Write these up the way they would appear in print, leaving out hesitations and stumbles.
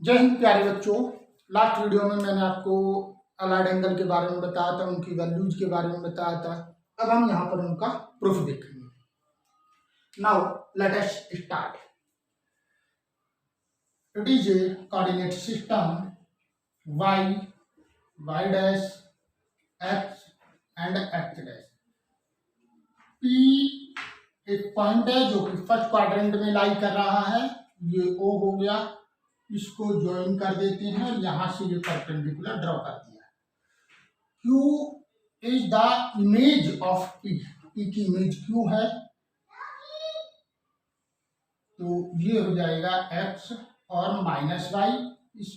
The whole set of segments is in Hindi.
जय हिंद प्यारे बच्चों। लास्ट वीडियो में मैंने आपको अलाइड एंगल के बारे में बताया था, उनकी वैल्यूज के बारे में बताया था। अब हम यहाँ पर उनका प्रूफ देखेंगे। Now let us start. It is a coordinate system y dash x and x dash. p एक पॉइंट है जो कि फर्स्ट क्वाड्रेंट में लाई कर रहा है। ये O हो गया, इसको ज्वाइन कर देते हैं और यहां से ये परपेंडिकुलर ड्रॉ कर दिया। Q is the image of P। P की इमेज Q है, तो ये हो जाएगा x और माइनस y, इस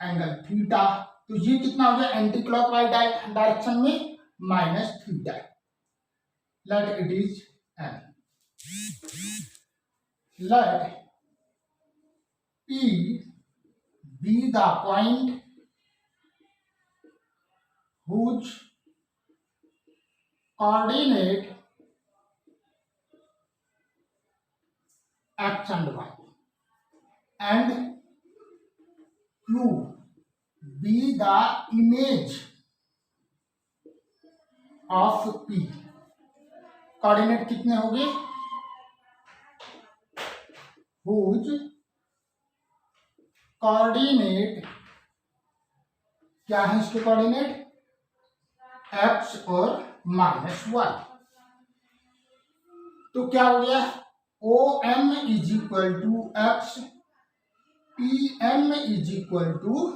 एंगल थीटा। तो ये कितना हो गया एंटी क्लॉकवाइज डायरेक्शन में minus theta. Let it is n। Let P be the point whose coordinate x and y, and Q be the image of P। Coordinate कितने हो गए? whose कोऑर्डिनेट, क्या है इसके कोऑर्डिनेट? x और माइनस y। तो क्या हो गया? OM is equal to x, PM is equal to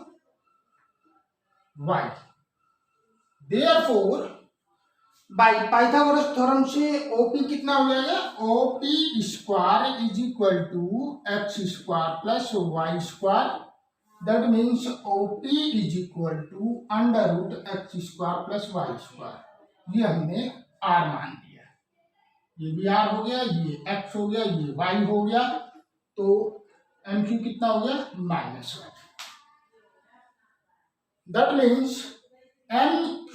y। Therefore by Pythagoras theorem से OP कितना हो जाएगा? OP square is equal to x square plus y square. That means OP is equal to under root x square plus y square. ये हमने R मान लिया, ये भी R हो गया, ये x हो गया, ये y हो गया। तो MQ कितना हो गया? Minus y। That means MQ,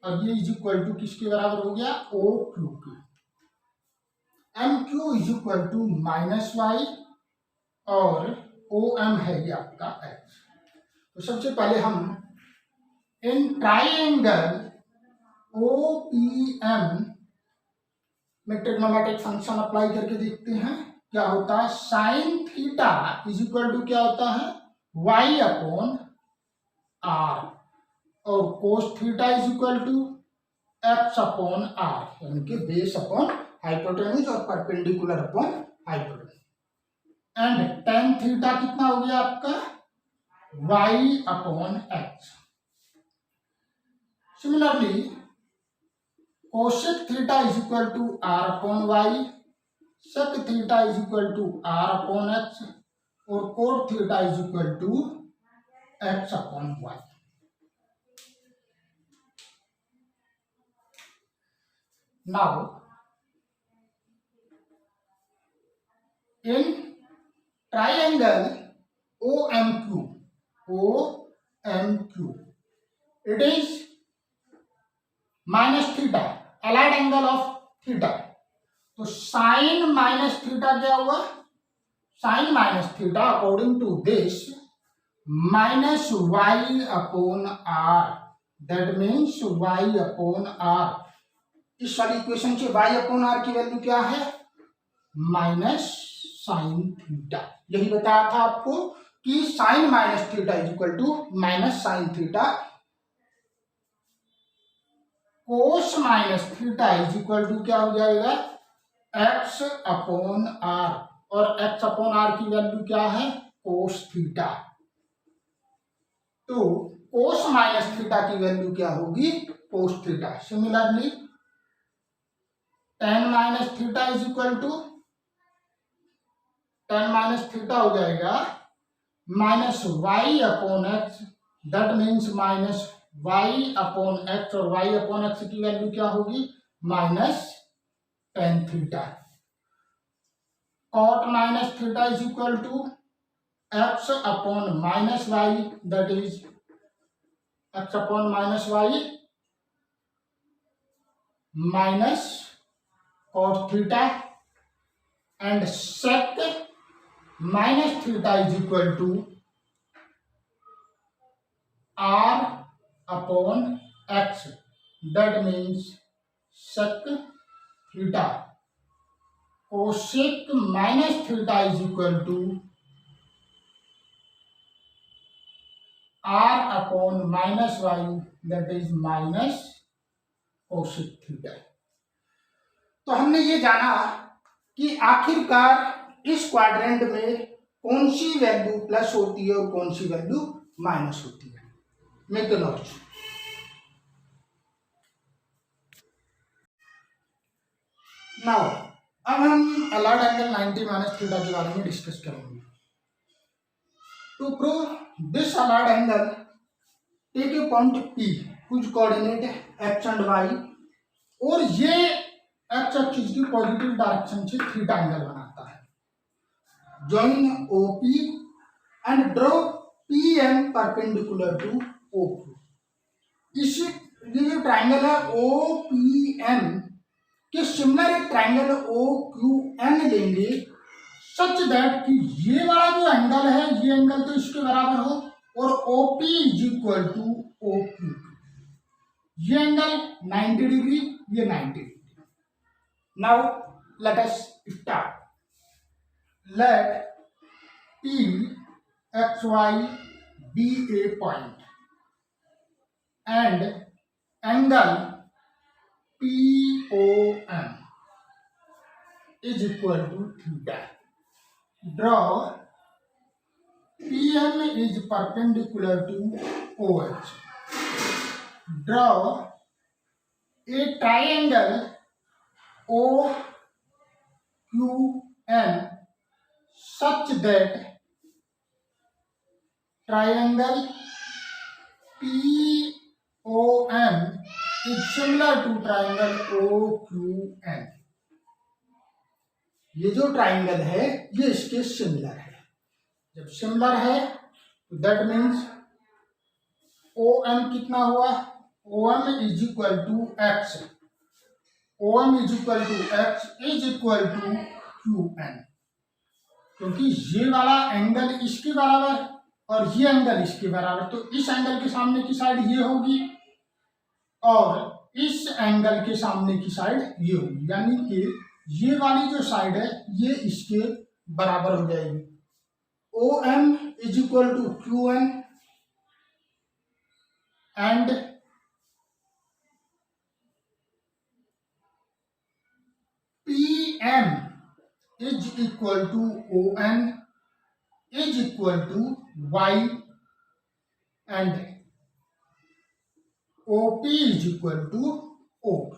अब ये इज इक्वल टू किसके बराबर हो गया? OQ के। MQ is equal to minus y और OM है ये आपका x। तो सबसे पहले हम इन ट्राइएंगल OPM में ट्रिग्नोमेट्रिक फंक्शन अप्लाई करके देखते हैं क्या होता है। Sine theta is equal to क्या होता है? y अपॉन r, और cos theta is equal to x upon r, यानी कि बेस अपॉन हाइपोटेन्यूज और perpendicular upon hypotenuse. And tan theta कितना हो गया आपका? y upon x। Similarly cosec theta is equal to r upon y, sec theta is equal to r upon x, और cot theta is equal to x upon y। Now in triangle OMQ, it is minus theta, allied angle of theta. तो साइन माइनस थीटा क्या हुआ? Sine minus theta according to this minus y upon r। That means y upon r। इस वाली इक्वेशन से y अपॉन r की वैल्यू क्या है? Minus sine theta. यही बताया था आपको कि sine minus theta is equal to minus sine theta. Cos minus theta is equal to क्या हो जाएगा? x अपॉन r, और x अपॉन r की वैल्यू क्या है? Cos theta. तो कोस माइनस थीटा की वैल्यू क्या होगी? Cos theta. Similarly tan minus theta is equal to, tan minus theta हो जाएगा minus y upon x। That means minus y upon x, और y अपॉन x की वैल्यू क्या होगी? Minus tan theta. Cot minus theta is equal to x upon minus y, that is x upon minus y minus cot theta. And sec minus theta is equal to r upon x, that means sec theta. Cosec minus theta is equal to r upon minus y, that is minus cosec theta. तो हमने ये जाना कि आखिरकार इस क्वाड्रेंट में कौन सी वैल्यू प्लस होती है और कौन सी वैल्यू माइनस होती है। मैथोलॉजी नाउ अब हम अलाउड एंगल 90 माइनस थीटा के बारे में डिस्कस करेंगे। To prove this allowed angle take a point P कुछ कोऑर्डिनेट है x एंड y, और ये x एक्सिस की पॉजिटिव डायरेक्शन से थीटा एंगल बनाता है। Join OP and draw PM perpendicular to OQ। इसी ये जो ट्राइंगल है OPM के सिमिलर एक ट्राइंगल OQN लेंगे सच दैट कि ये वाला जो एंगल है ये एंगल तो इसके बराबर हो और OP is equal to OQ। ये एंगल 90 डिग्री, ये 90 degree. Now let us start. Let PXY be a point and angle POM is equal to theta. Draw PM is perpendicular to OH. Draw a triangle OQN such that triangle POM is similar to triangle OQN। ये जो ट्राइंगल है ये इसके सिमिलर है। जब सिमिलर है तो दैट मीन्स OM कितना हुआ, OM is equal to x, OM is equal to x is equal to QN, क्योंकि ये वाला एंगल इसके बराबर और ये एंगल इसके बराबर, तो इस एंगल के सामने की साइड ये होगी और इस एंगल के सामने की साइड ये होगी, यानी कि ये वाली जो साइड है ये इसके बराबर हो जाएगी। OM is equal to QN and PM is equal to ON is equal to Y and OP is equal to OQ।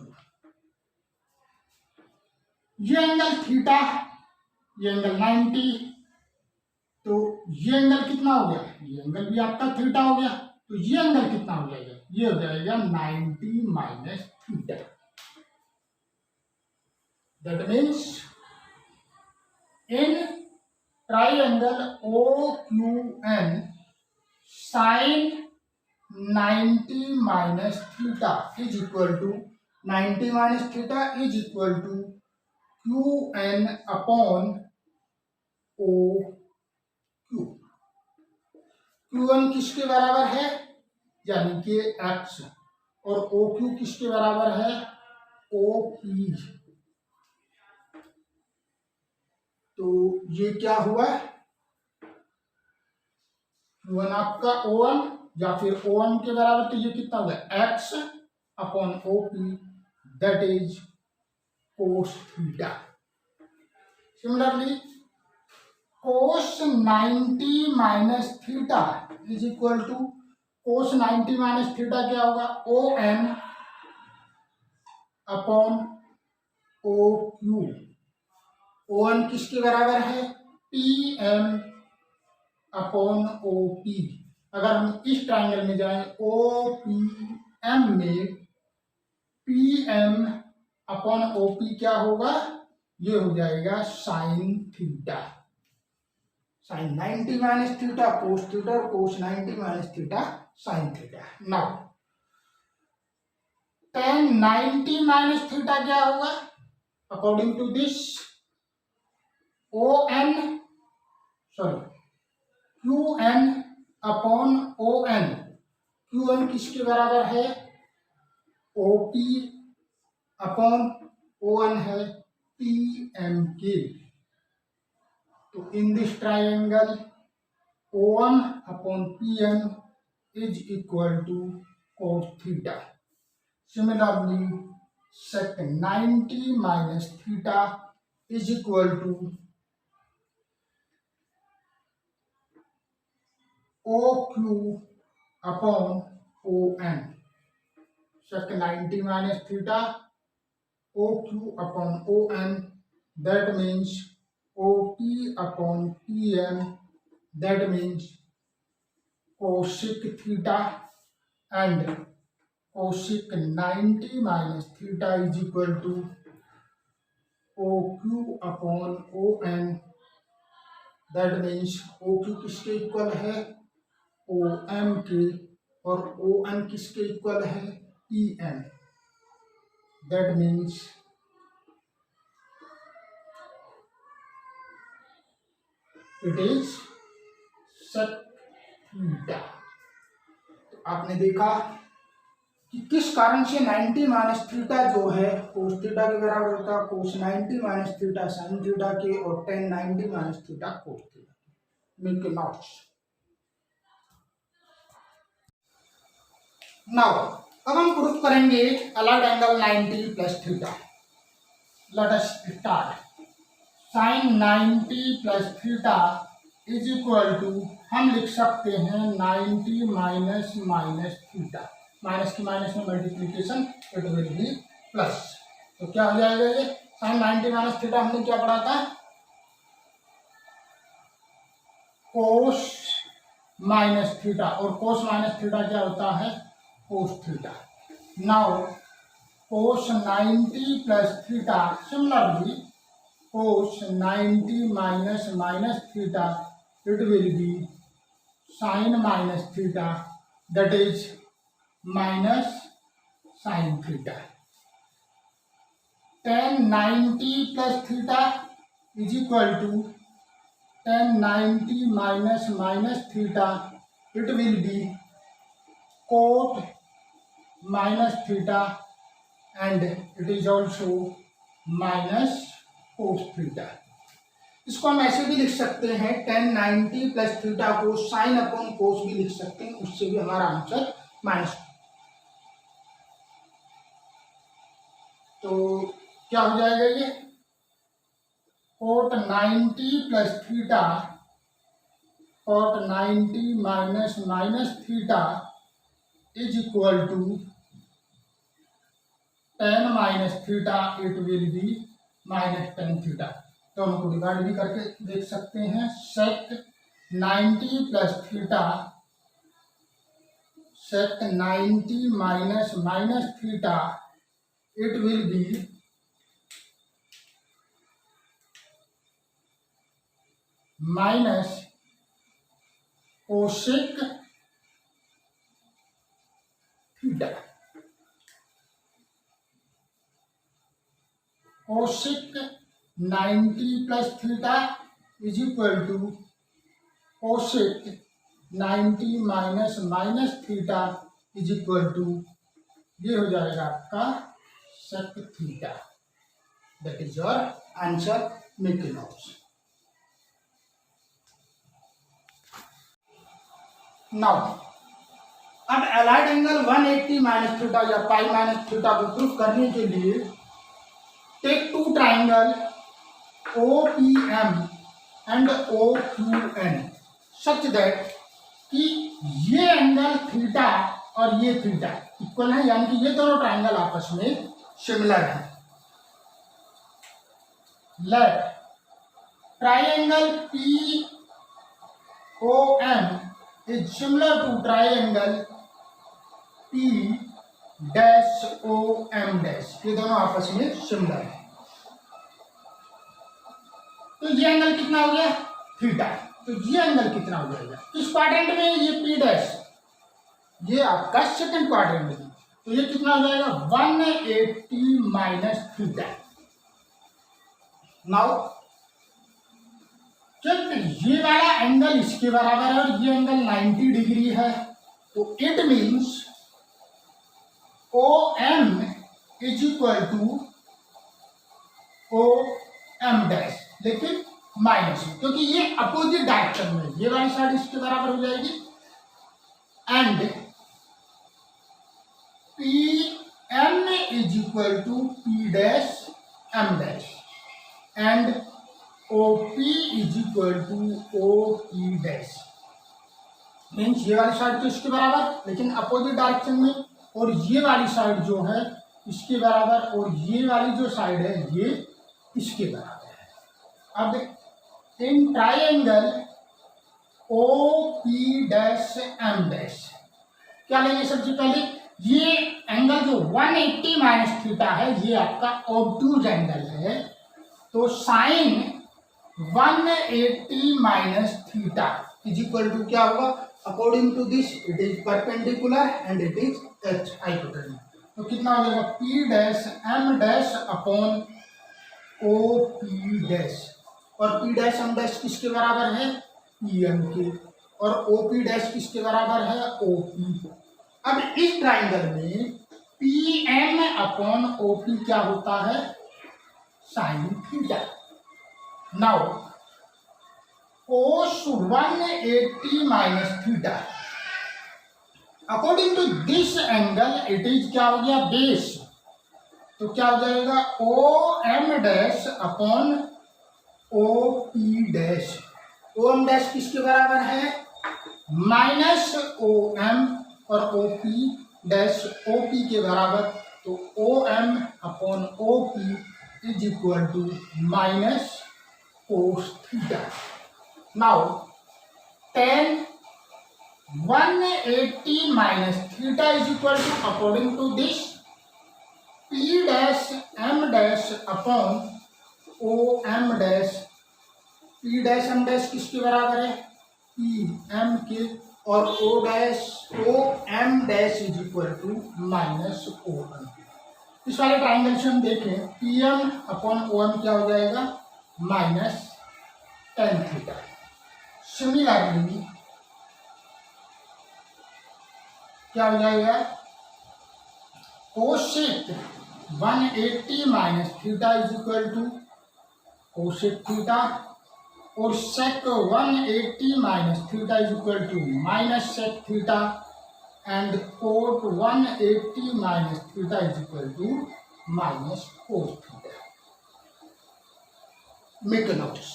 ये एंगल थीटा, ये एंगल 90, तो ये एंगल कितना हो गया, ये एंगल भी आपका थीटा हो गया, तो ये एंगल कितना हो जाएगा, ये हो जाएगा 90 minus theta. That means in triangle OQN sine 90 minus theta is equal to 90 minus theta is equal to QN upon OQ। QN किसके बराबर है, यानी कि x, और OQ किसके बराबर है, OP। तो ये क्या हुआ, Q1 आपका OM या फिर OM के बराबर, तो ये कितना हुआ x upon OP, that is cos theta. Similarly cos 90 minus theta is equal to cos 90 minus theta क्या होगा, ON अपॉन OQ। ON किसके बराबर है, PM अपॉन OP। अगर हम इस ट्राइंगल में जाएं OPM में PM अपॉन OP क्या होगा, ये हो जाएगा sine theta. Sine 90 minus theta cos theta और cos 90 minus theta sine theta. Now tan 90 minus theta क्या होगा, according to this QN upon ON QM किसके बराबर है, OP अपॉन ON है PM के। तो in this triangle OM upon PM is equal to cos theta. Similarly, sec 90 minus theta is equal to OQ upon ON. Sec 90 minus theta, OQ upon ON, that means OP upon PM, that means cosec theta, and cosec 90 minus theta is equal to OQ upon ON, that means OQ किसके इक्वल है, OM के, और ON किसके इक्वल है, PM, that means it is sec theta। आपने देखा कि किस कारण से 90 माइनस थीटा जो है कोस थीटा के बराबर होता है, cos 90 minus theta sine theta के, और tan 90 minus theta cos theta के। Make notes. नाउ अब हम प्रूफ करेंगे allied angle 90 plus theta. Let us start. Sine 90 plus theta is equal to, हम लिख सकते हैं 90 माइनस माइनस थीटा, माइनस की माइनस में multiplication, it will be plus. तो क्या हो जाएगा ये, साइन 90 माइनस थीटा हमने क्या पढ़ा था, कोस माइनस थीटा, और कोस माइनस थीटा क्या होता है, cos theta. Now cos 90 plus theta, similarly cos 90 minus minus theta, it will be sin minus theta, that is minus sin theta. Tan 90 plus theta is equal to tan 90 minus minus theta, it will be cot minus theta, and it is also minus cos theta. इसको हम ऐसे भी लिख सकते हैं, tan 90 प्लस थीटा को साइन अपॉन कोस भी लिख सकते हैं, उससे भी हमारा आंसर माइनस। तो क्या हो जाएगा ये, cot 90 plus theta, cot 90 minus minus theta is equal to tan minus theta, it will be minus tan theta. तो हम को डिवाइड भी करके देख सकते हैं, sec 90 plus theta, sec 90 minus minus theta, it will be minus cosec theta. Cosec 90 plus theta is equal to cosec 90 minus minus theta is equal to, ये हो जाएगा आपका sec theta. That is your answer, make notes. Now अब एलाइड एंगल 180 माइनस थीटा या पाई माइनस थीटा को प्रूफ करने के लिए take two triangle OPM and OQN such that कि ये एंगल थीटा और ये थीटा इक्वल है, यानी कि ये दोनों ट्राइंगल आपस में सिमिलर है। Let triangle POM is similar to triangle P dash OM dash, ये दोनों आपस में सिमिलर है। तो ये एंगल कितना हो गया, थीटा। तो ये एंगल कितना हो जाएगा, किस क्वाड्रेंट में, ये P डैश, ये आपका सेकंड क्वाड्रेंट में, तो ये कितना हो जाएगा 180 माइनस थीटा। नाउ जब ये वाला एंगल इसके बराबर है और ये एंगल 90 डिग्री है, तो it means O M is equal to O M dash, लेकिन माइनस, क्योंकि ये अपोजिट डायरेक्शन में, ये वाली साइड इसके बराबर हो जाएगी, and P M is equal to P dash M dash, and O P is equal to O P dash. Means ये वाली साइड तो इसके बराबर लेकिन अपोजिट डायरेक्शन में, और ये वाली साइड जो है इसके बराबर, और ये वाली जो साइड है ये इसके बराबर है। अब in triangle O P dash M dash क्या लेंगे? सबसे पहले ये एंगल जो 180 माइनस थीटा है ये आपका ऑब्टूज एंगल है, तो sine 180 minus theta is equal to क्या होगा? According to this it is perpendicular and it is H hypotenuse. तो कितना हो जाएगा? P dash M dash upon O P dash, और पी डैश एम डैश किसके बराबर है? पी एम के, और ओ पी डैश किसके बराबर है? O P. अब इस ट्राइंगल में P M upon O P क्या होता है? Sine theta. Now cos 180 minus theta according to this angle it is क्या हो गया? बेस। तो क्या हो जाएगा? O M dash upon O P dash. O M dash किसके बराबर है? माइनस ओ एम, और O P dash O P के बराबर, तो O M upon O P is equal to minus cos theta. Now tan 180 minus theta is equal to according to this P dash M dash upon O M dash. P dash M dash किसके बराबर है? पी एम के, और O M dash is equal to minus O M. इस वाले ट्राइंगल से हम देखें P M upon O M क्या हो जाएगा? Minus tan theta. सिमिलरली क्या हो जाएगा? Cosec 180 minus theta is equal to cosec theta, और sec 180 minus theta is equal to minus sec theta, and cot 180 minus theta is equal to minus cos theta. Make a notes.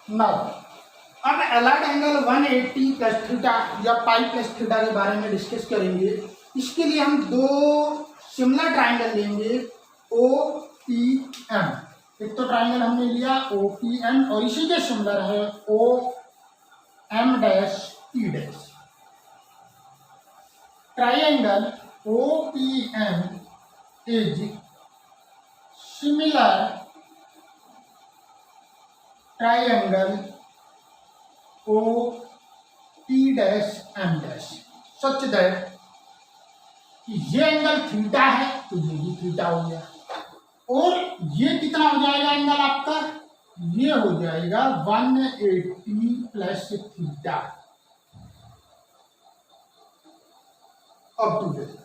Now अब एलाइड एंगल 180 प्लस थीटा या पाई प्लस थीटा के बारे में डिस्कस करेंगे। इसके लिए हम दो सिमिलर ट्राइंगल लेंगे ओ पी एम। एक तो ट्राइंगल हमने लिया ओ पी एम, और इसी के सिमिलर है O M dash P dash. Triangle O P M is similar triangle O P dash M dash, such that कि ये एंगल थीटा है तो ये भी थीटा हो गया, और ये कितना हो जाएगा एंगल आपका? ये हो जाएगा 180 plus theta up to this.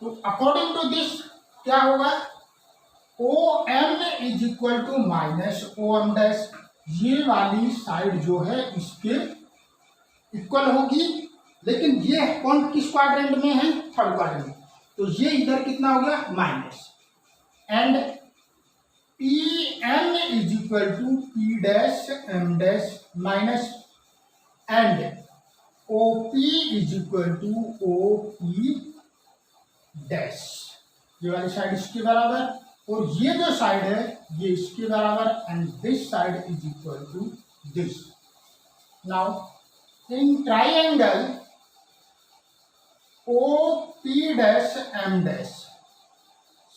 तो अकॉर्डिंग टू दिस क्या होगा? O M is equal to minus O M dash. ये वाली साइड जो है इसके इक्वल होगी, लेकिन ये कौन किस क्वाड्रेंट में है? थर्ड क्वाड्रेंट में, तो ये इधर कितना हो गया? Minus, and P M is equal to P dash M dash minus, and O P is equal to O P dash. ये वाली साइड इसके बराबर, और ये जो साइड है ये इसके बराबर, and this side is equal to this. Now in triangle O P dash M dash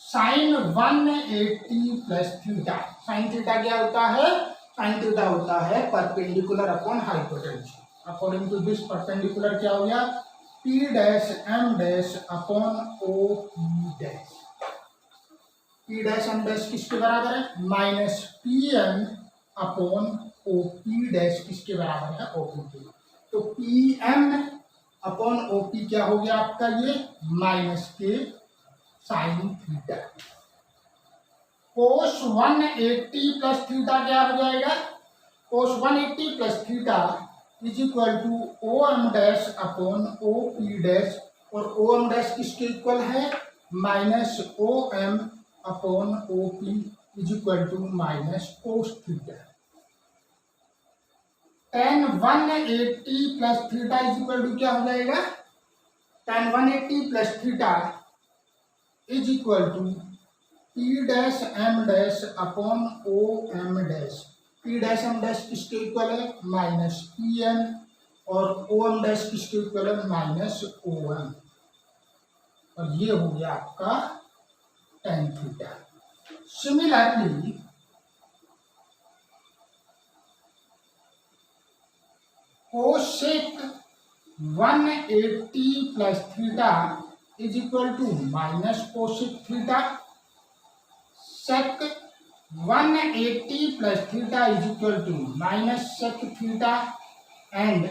sine 180 plus theta. Sine theta क्या होता है? साइन थीटा होता है perpendicular upon hypotenuse. According to this perpendicular क्या हो गया? P dash M dash upon O P dash. P dash M dash किसके बराबर है? Minus P M upon O P dash किसके बराबर है, ओ पी के। तो P M upon O P क्या हो गया आपका, ये माइनस के sine theta. Cos 180 plus theta क्या हो जाएगा, cos 180 plus theta is equal to O M dash upon O P dash, और ओ एम डैश किसके इक्वल है, minus O M upon O P is equal to minus cos theta. tan 180 plus theta is equal to क्या हो जाएगा, tan 180 plus theta is equal to P dash M dash upon O M dash. P dash M dash किसके इक्वल है, माइनस पी एम, और ओ एम डैश किसके इक्वल है, माइनस ओ एम, और ये हो गया आपका tan theta. Similarly cosec 180 plus theta is equal to minus cosec theta. Sec 180 plus theta is equal to minus sec theta, and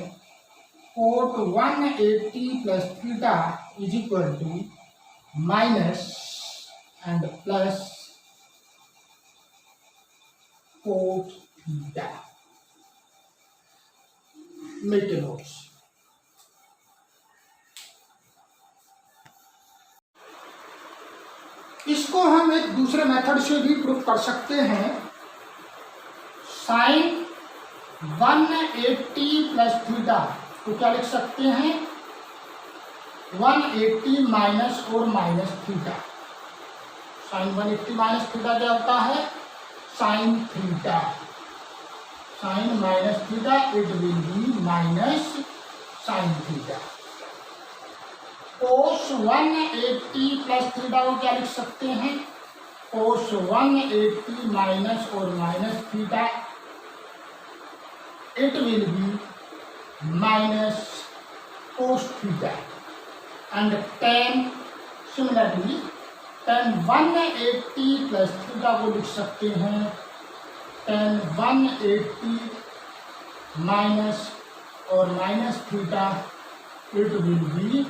cot 180 plus theta is equal to minus and plus cot theta. Make a notes. इसको हम एक दूसरे मेथड से भी प्रूव कर सकते हैं। साइन 180 प्लस थीटा तो क्या लिख सकते हैं, 180 माइनस और minus theta. Sine 180 minus theta क्या होता है, sine theta. Sine minus theta it will be minus sine theta. Cos 180 plus theta को क्या लिख सकते हैं, कोस 180 माइनस और minus theta it will be minus cos theta. And tan similarly tan 180 plus theta को लिख सकते हैं tan 180 माइनस और minus theta it will be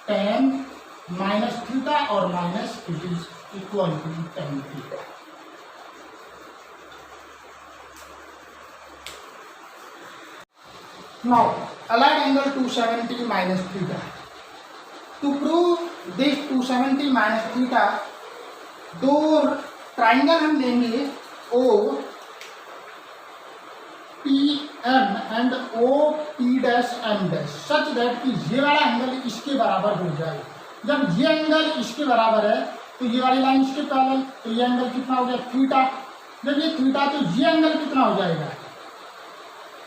tan minus theta और minus it is equal to tan theta. Now allied angle 270 minus theta. To prove this 270 minus theta, दो ट्राइंगल हम लेंगे O P M and O P dash M dash such that कि ये वाला एंगल इसके बराबर हो जाए। जब ये एंगल इसके बराबर है तो ये वाली लाइन इसके पैरेलल, तो ये एंगल कितना हो गया, थीटा। जब ये थीटा तो ये एंगल कितना हो जाएगा,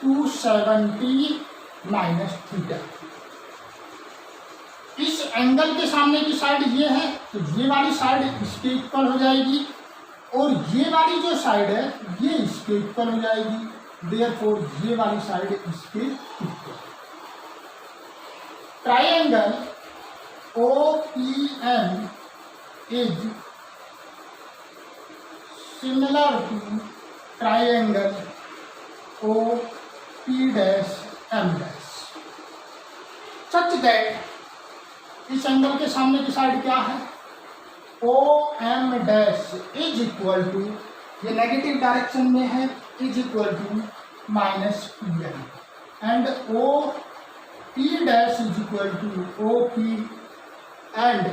270 माइनस थीटा। इस एंगल के सामने की साइड ये है तो ये वाली साइड इसके इक्वल हो जाएगी, और ये वाली जो साइड है ये इसके इक्वल हो जाएगी, देयरफॉर ये वाली साइड इसके equal. Triangle OPM is similar to triangle OP dash M dash such that इस एंगल के सामने की साइड क्या है, OM dash is equal to, ये नेगेटिव डायरेक्शन में है, is equal to minus PM, एंड OP dash is equal to OP, एंड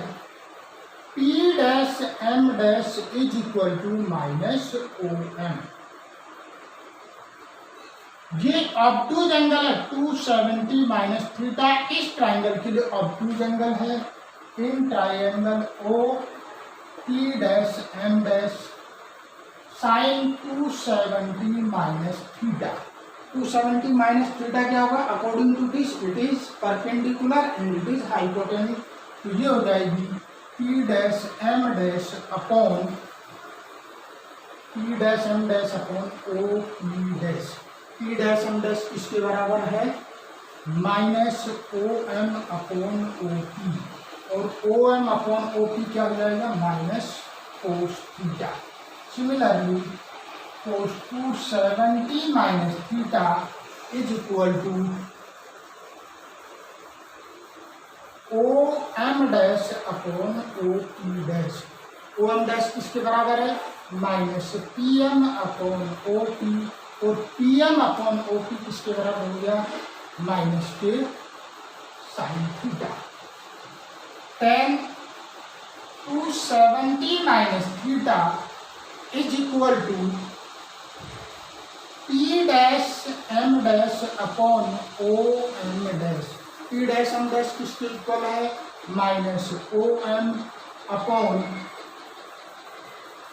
P dash M dash is equal to minus OM। ये ऑब्टूज एंगल है 270 माइनस थीटा, इस ट्राइंगल के लिए ऑब्टूज एंगल है। In triangle OP dash M dash sine 270 minus theta. 270 minus theta क्या होगा, according to this it is perpendicular and it is hypotenuse, तो ये हो जाएगी P dash M dash upon P dash M dash upon OP dash. P dash M dash किसके बराबर है, माइनस OM अपॉन OP, और OM अपॉन OP क्या हो जाएगा, minus cos theta. Similarly cos 270 minus theta is equal to OM dash upon OP dash। OM dash किसके बराबर है? माइनस PM अपॉन OP, और PM अपॉन OP किसके बराबर हो गया? माइनस के sine theta. tan 270 minus theta is equal to P dash M dash upon OM dash. P dash M dash किसके इक्वल है? Minus OM upon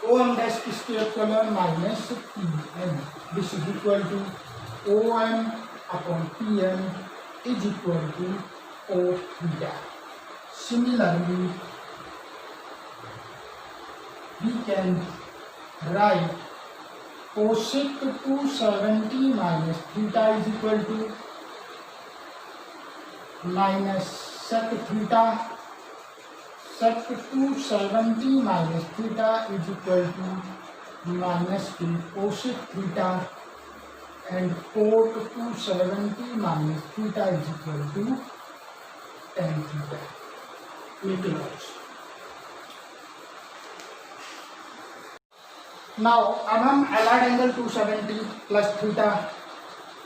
OM dash किसके इक्वल है? Minus PM। This is equal to OM upon PM is equal to cos theta. Similarly, we can write cosec 270 minus theta is equal to minus sec theta। sec 270 minus theta is equal to minus cosec theta, and cot 270 minus theta is equal to tan theta। Now अब हम एलाइड एंगल 270 प्लस थीटा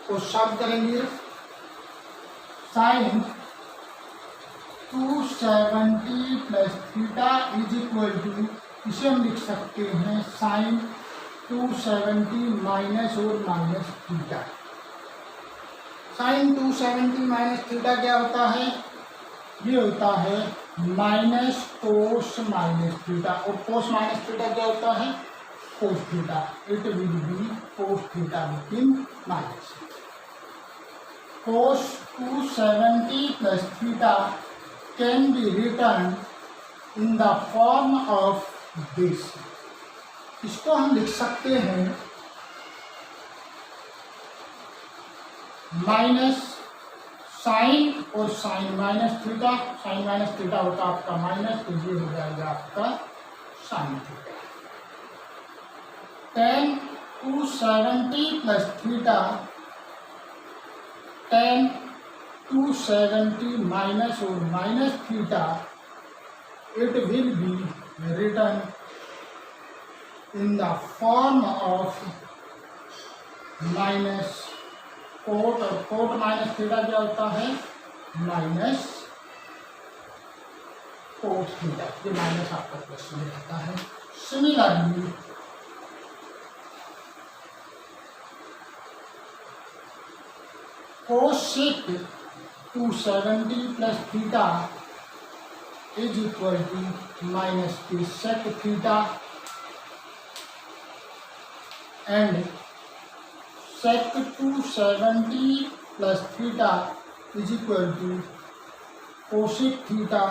को सॉल्व करेंगे। Sine 270 plus theta is equal to, इसे हम लिख सकते हैं साइन 270 माइनस और minus theta. Sine 270 minus theta क्या होता है? ये होता है माइनस कोस माइनस थीटा, और कोस माइनस थीटा क्या होता है? Cos theta. It will be cos theta within minus. Cos 270 plus theta can be return in the form of this. इसको हम लिख सकते हैं माइनस साइन और sine minus theta. Sine minus theta होता है आपका माइनस, तो ये हो जाएगा आपका sine theta. tan 270 plus theta, tan 270 minus और minus theta, it will be return in the form of minus coat, और कोट माइनस थीटा क्या होता है? Minus cot theta. ये माइनस आपका क्वेश्चन में आता है। Similarly cosec 270 plus theta is equal to minus के sec theta, and sec 270 plus theta is equal to cosec theta,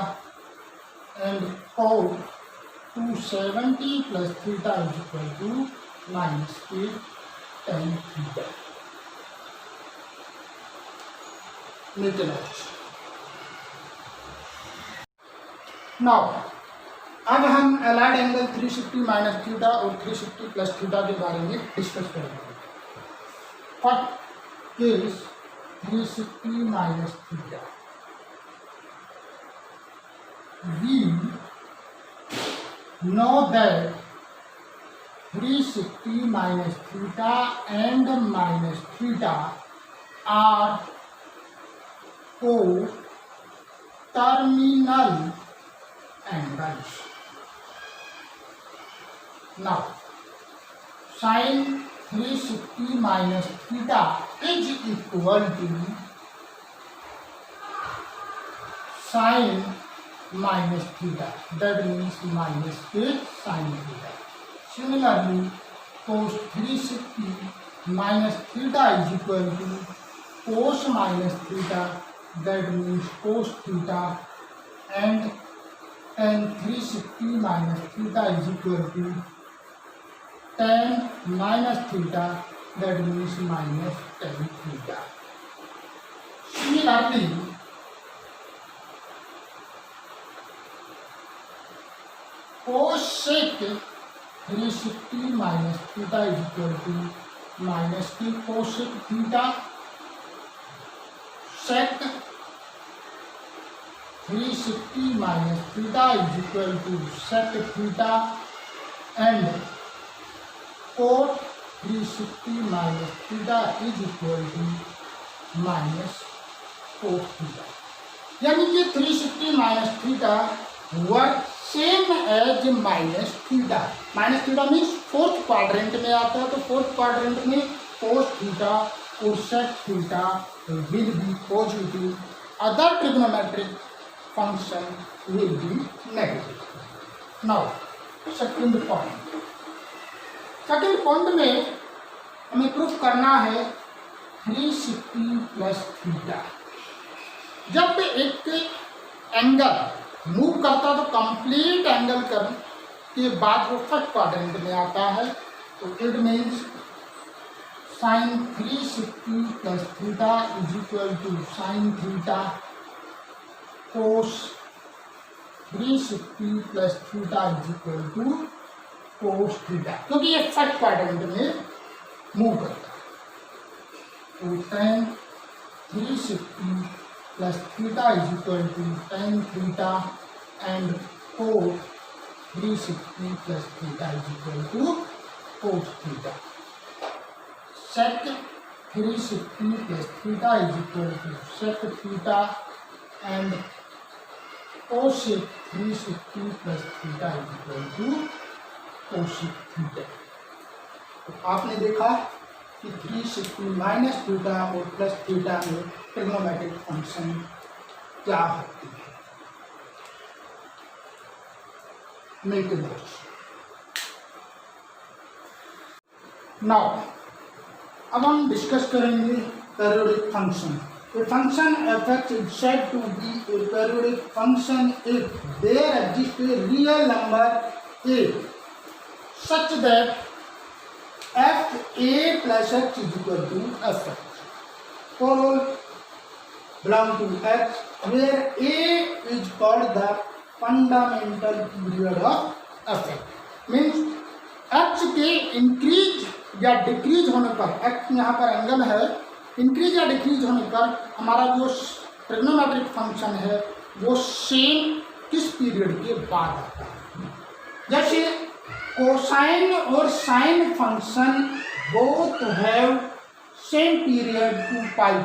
and cot 270 plus theta is equal to minus k tan theta। Now अब हम एलाइड एंगल 360 माइनस थीटा और 360 प्लस थीटा के बारे में डिस्कस करेंगे। What is 360 minus theta? We know that 360 minus theta and minus theta are co-terminal angles. Now, sin 360 minus theta is equal to sin minus theta, that means minus k sin theta। Similarly, cos 360 minus theta is equal to cos minus theta, that means cos theta, and tan 360 minus theta is equal to tan minus theta, that means minus tan theta। Similarly, cosec 360 minus theta is equal to minus की cosec theta sec 360 minus theta is equal to sec theta and cot 360 minus theta is equal to minus cot theta, यानी कि 360 minus theta work same as minus theta. Minus theta means fourth quadrant में आता है, तो फोर्थ क्वाड्रेंट में कोस थीटा और sec theta will be positive, other trigonometric function will be negative. Now second point में हमें प्रूफ करना है 360 प्लस थीटा। जब एक एंगल मूव करता तो कंप्लीट एंगल के बाद वो फर्स्ट क्वाड्रेंट में आता है, तो it means sine 360 plus theta is equal to sine theta cos 360 plus theta is equal to cos theta, क्योंकि ये फर्स्ट क्वाड्रेंट में मूव करता है। तो tan 360 plus theta is equal to tan theta and cos 360 plus theta is equal to cos theta. Sec 360 plus theta is equal to sec theta and cosec 360 plus theta is equal to cosec theta. तो आपने देखा कि 360 माइनस थीटा और प्लस थीटा में ट्रिग्नोमेट्रिक फंक्शन क्या होती है। Make notes. नाउ अब हम डिस्कस करेंगे periodic function. A function f(x) is said to be a periodic function if there exists a real number a such that f(a) plus x is equal to f(x). For all belong to x, where a is called the fundamental period of f(x). Means x के इंक्रीज या डिक्रीज होने पर, x यहाँ पर एंगल है, इंक्रीज या डिक्रीज होने पर हमारा जो ट्रिग्नोमेट्रिक फंक्शन है वो सेम किस पीरियड के बाद आता है। जैसे कोसाइन और sine function both have same period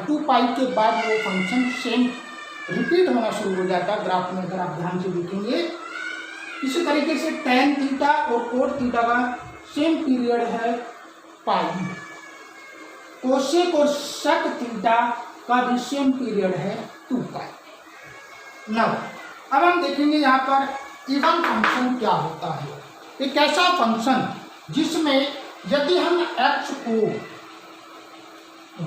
2 पाई के बाद वो फंक्शन सेम रिपीट होना शुरू हो जाता है। ग्राफ में अगर आप ध्यान से देखेंगे, इसी तरीके से tan थीटा और कोट थीटा का सेम पीरियड है पाई। कोसेक और सेक थीटा का भी सेम पीरियड है 2 पाई। नाउ अब हम देखेंगे यहाँ पर इवन फंक्शन क्या होता है। एक ऐसा फंक्शन जिसमें यदि हम x को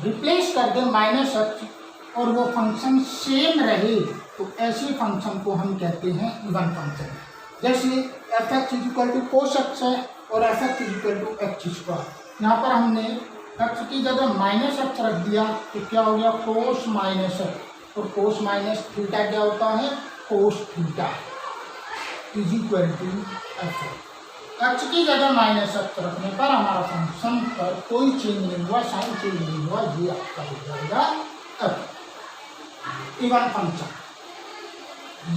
रिप्लेस कर दें माइनस एक्स और वो फंक्शन सेम रहे, तो ऐसे फंक्शन को हम कहते हैं इवन फंक्शन। जैसे f(x) is equal to cos x है और f(x) is equal to x square. यहाँ पर हमने x की जगह माइनस एक्स रख दिया तो क्या हो गया कोस माइनस एक्स, और कोस माइनस थीटा क्या होता है cos theta is equal to f(x). x की जगह माइनस एक्स रखने पर हमारा फंक्शन पर कोई चेंज नहीं हुआ, साइन चेंज नहीं हुआ, ये आपका हो जाएगा f इवन फंक्शन।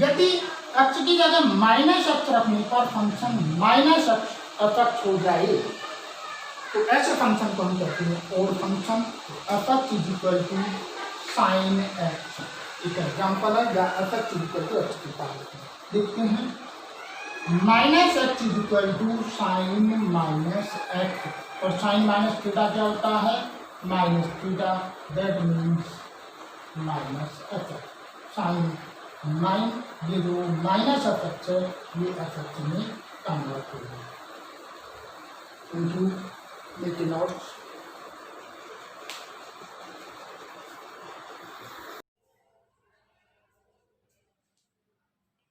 यदि x की जगह माइनस एक्स रखने पर फंक्शन माइनस f(x) हो जाए तो ऐसे फंक्शन को हम कहते हैं odd function. f(x) is equal to sine x एक एग्जाम्पल है, या f(x) is equal to x की पावर। देखते हैं minus x is equal to sine minus x, और साइन माइनस थीटा क्या होता है minus theta, that means minus f(x). Sine ये जो माइनस f(x) है ये f(x) में कन्वर्ट हो गया। Thank you. Make notes.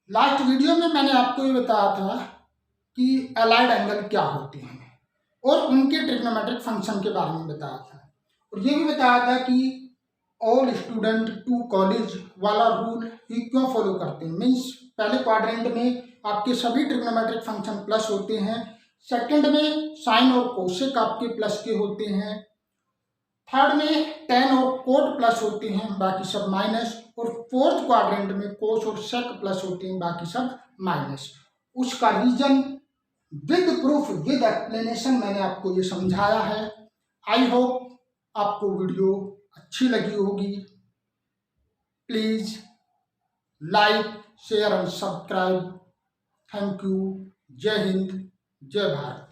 Last video में मैंने आपको ये बताया था कि अलाइड एंगल क्या होते हैं और उनके ट्रिग्नोमेट्रिक फंक्शन के बारे में बताया था, और ये भी बताया था कि ऑल स्टूडेंट टू कॉलेज वाला रूल ही क्यों फॉलो करते हैं। मीन्स पहले क्वाड्रेंट में आपके सभी ट्रिग्नोमेट्रिक फंक्शन प्लस होते हैं, सेकंड में साइन और कोसेक आपके प्लस के होते हैं। थर्ड में टेन और कोट प्लस होते हैं, बाकी सब माइनस। और फोर्थ क्वाड्रेंट में कोस और सेक प्लस होते हैं, बाकी सब माइनस। उसका reason with proof with explanation मैंने आपको ये समझाया है। आई होप आपको वीडियो अच्छी लगी होगी। Please like, share and subscribe. Thank you. जय हिंद, जय भारत।